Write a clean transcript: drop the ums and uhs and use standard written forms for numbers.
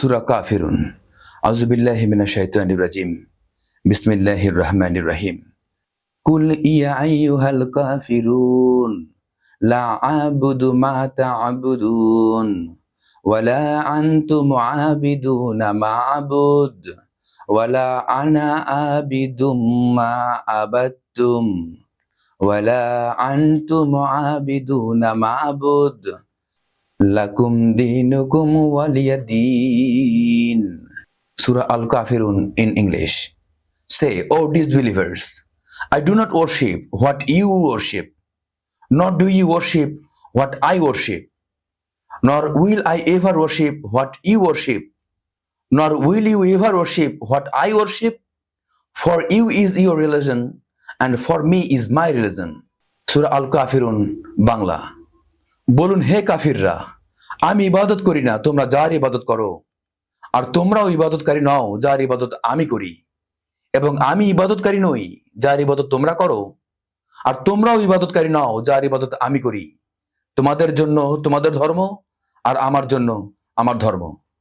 সূরা কাফিরুন। আউযু বিল্লাহি মিনাশ শাইতানির রাজিম। বিসমিল্লাহির রহমানির রহিম। কুল ইয়া আইয়ুহাল কাফিরুন লা আ'বুদু মা তা'বুদুন ওয়ালা আনতুম আবিদুনা মা আ'বুদ ওয়ালা আনা আবিদুম মা আবাদতুম ওয়ালা আনতুম আবিদুনা মা আ'বুদ লাকুম দীনুকুম ওয়ালিয়া দীন। Surah Al-Kafirun in English. Say, O disbelievers, I do not worship what you worship, nor do you worship what I worship, nor will I ever worship what you worship, nor will you ever worship what I worship, for you is your religion, and for me is my religion. Surah Al-Kafirun, Bangla. বলুন, হে কাফিররা, আমি ইবাদত করি না, তোমরা যার ইবাদত করো, আর তোমরাও ইবাদতকারী নও যার ইবাদত আমি করি, এবং আমি ইবাদতকারী নই যার ইবাদত তোমরা করো, আর তোমরাও ইবাদতকারী নও যার ইবাদত আমি করি। তোমাদের জন্য তোমাদের ধর্ম, আর আমার জন্য আমার ধর্ম।